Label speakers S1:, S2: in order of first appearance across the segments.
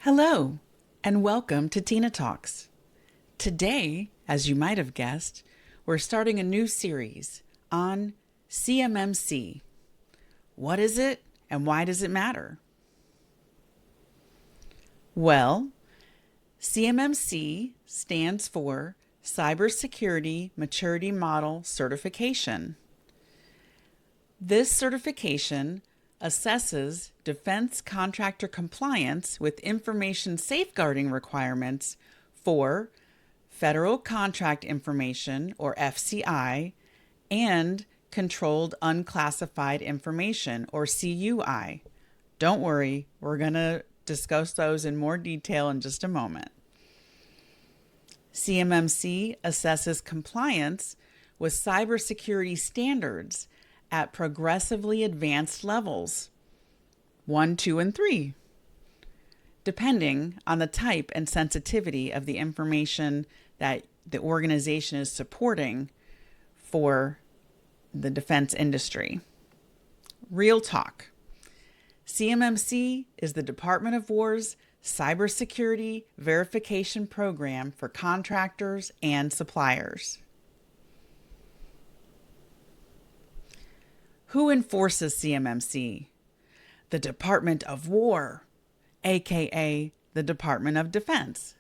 S1: Hello, and welcome to Tina Talks. Today, as you might have guessed, we're starting a new series on CMMC. What is it, and why does it matter? Well, CMMC stands for Cybersecurity Maturity Model Certification. This certification assesses defense contractor compliance with information safeguarding requirements for federal contract information, or FCI, and controlled unclassified information, or CUI. Don't worry, we're going to discuss those in more detail in just a moment. CMMC assesses compliance with cybersecurity standards at progressively advanced levels, 1, 2, and 3, depending on the type and sensitivity of the information that the organization is supporting for the defense industry. Real talk. CMMC is the Department of War's cybersecurity verification program for contractors and suppliers. Who enforces CMMC? The Department of War, aka the Department of Defense.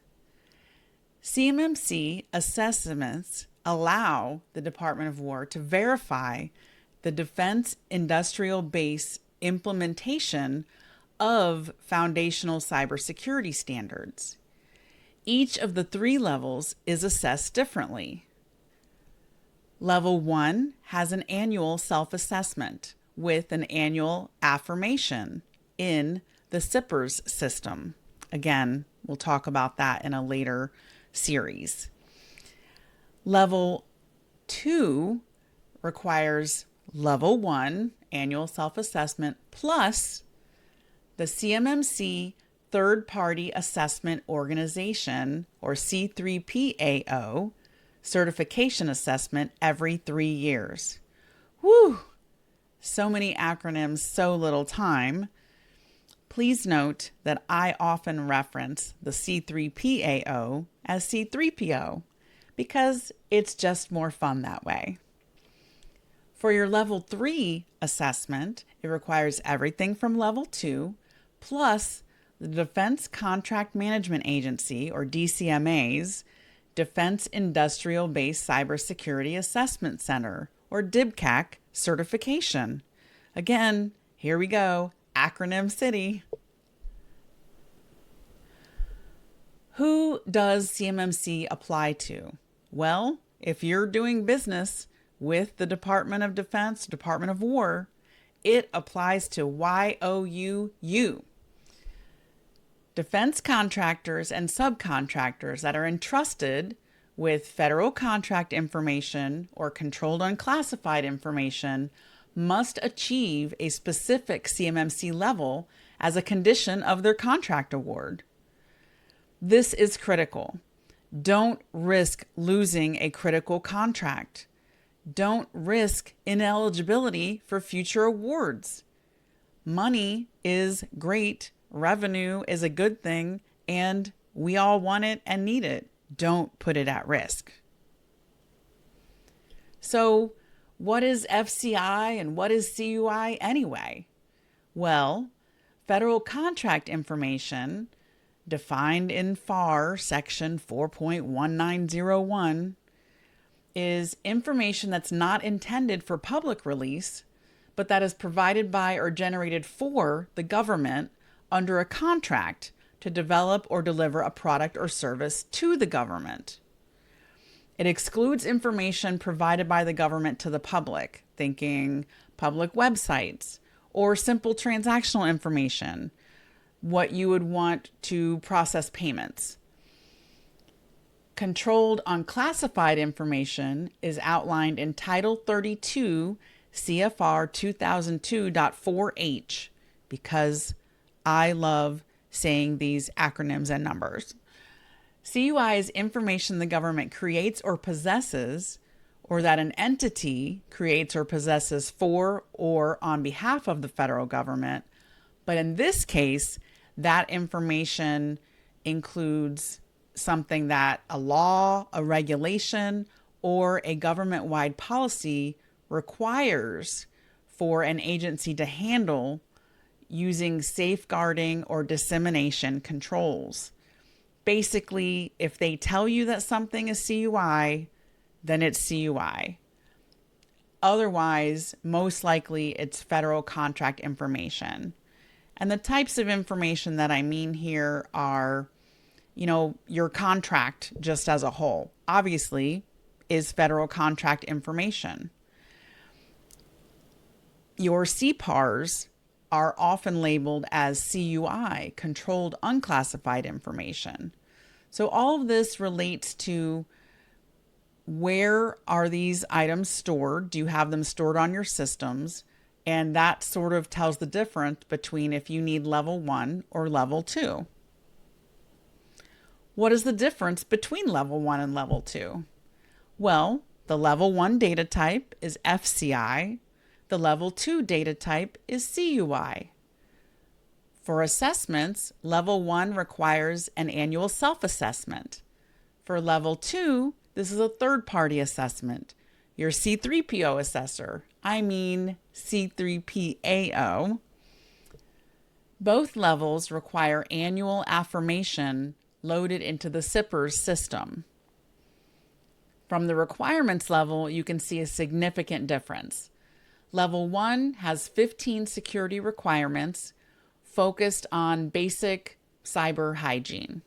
S1: CMMC assessments allow the Department of War to verify the defense industrial base implementation of foundational cybersecurity standards. Each of the 3 levels is assessed differently. Level 1 has an annual self-assessment with an annual affirmation in the SIPRS system. Again, we'll talk about that in a later series. Level 2 requires Level 1 annual self-assessment plus the CMMC Third-Party Assessment Organization, or C3PAO, certification assessment every 3 years. Whew! So many acronyms, so little time. Please note that I often reference the C3PAO as C3PO because it's just more fun that way. For your Level 3 assessment, it requires everything from Level 2 plus the Defense Contract Management Agency, or DCMA's, Defense Industrial Base Cybersecurity Assessment Center, or DIBCAC, certification. Again, here we go, acronym city. Who does CMMC apply to? Well, if you're doing business with the Department of Defense, Department of War, it applies to YOUU. Defense contractors and subcontractors that are entrusted with federal contract information or controlled unclassified information must achieve a specific CMMC level as a condition of their contract award. This is critical. Don't risk losing a critical contract. Don't risk ineligibility for future awards. Money is great. Revenue is a good thing, and we all want it and need it. Don't put it at risk. So, what is FCI and what is CUI anyway? Well, federal contract information, defined in FAR Section 4.1901, is information that's not intended for public release, but that is provided by or generated for the government under a contract to develop or deliver a product or service to the government. It excludes information provided by the government to the public, thinking public websites or simple transactional information, what you would want to process payments. Controlled unclassified information is outlined in Title 32 CFR 2002.4H because I love saying these acronyms and numbers. CUI is information the government creates or possesses, or that an entity creates or possesses for or on behalf of the federal government. But in this case, That information includes something that a law, a regulation, or a government-wide policy requires for an agency to handle using safeguarding or dissemination controls. Basically, if they tell you that something is CUI, then it's CUI. Otherwise, most likely it's federal contract information. And the types of information that I mean here are, your contract just as a whole, obviously, is federal contract information. Your CPARs are often labeled as CUI, controlled unclassified information. So all of this relates to where are these items stored? Do you have them stored on your systems? And that sort of tells the difference between if you need level 1 or level 2. What is the difference between level 1 and level 2? Well, the level 1 data type is FCI. The level 2 data type is CUI. For assessments, level 1 requires an annual self-assessment. For level 2, this is a third-party assessment. Your C3PO assessor, C3PAO. Both levels require annual affirmation loaded into the SIPR's system. From the requirements level, you can see a significant difference. Level 1 has 15 security requirements focused on basic cyber hygiene.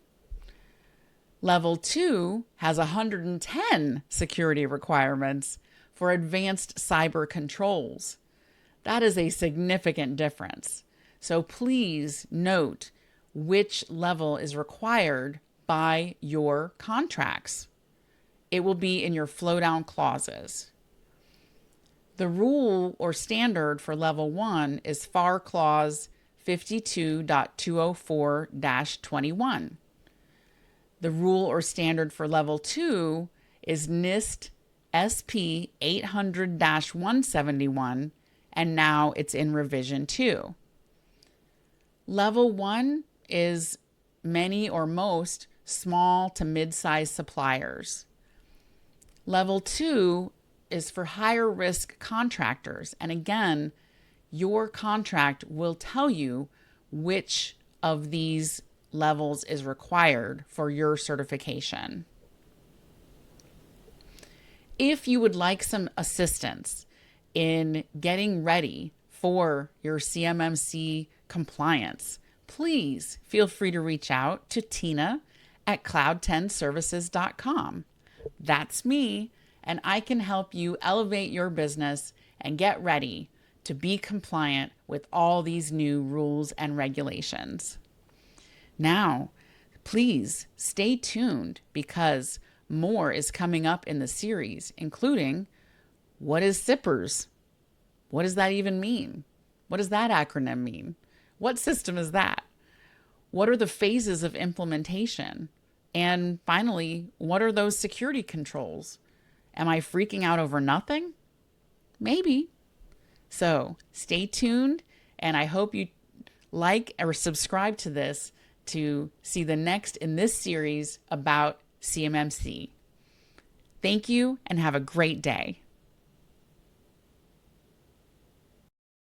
S1: Level 2 has 110 security requirements for advanced cyber controls. That is a significant difference. So please note which level is required by your contracts. It will be in your flow down clauses. The rule or standard for level 1 is FAR Clause 52.204-21. The rule or standard for level 2 is NIST SP 800-171, and now it's in revision 2. Level 1 is many or most small to mid-sized suppliers. Level 2 is for higher risk contractors. And again, your contract will tell you which of these levels is required for your certification. If you would like some assistance in getting ready for your CMMC compliance, please feel free to reach out to Tina at cloud10services.com. That's me, and I can help you elevate your business and get ready to be compliant with all these new rules and regulations. Now, please stay tuned because more is coming up in the series, including what is CIPRs? What does that even mean? What does that acronym mean? What system is that? What are the phases of implementation? And finally, what are those security controls? Am I freaking out over nothing? Maybe. So stay tuned, and I hope you like or subscribe to this to see the next in this series about CMMC. Thank you and have a great day.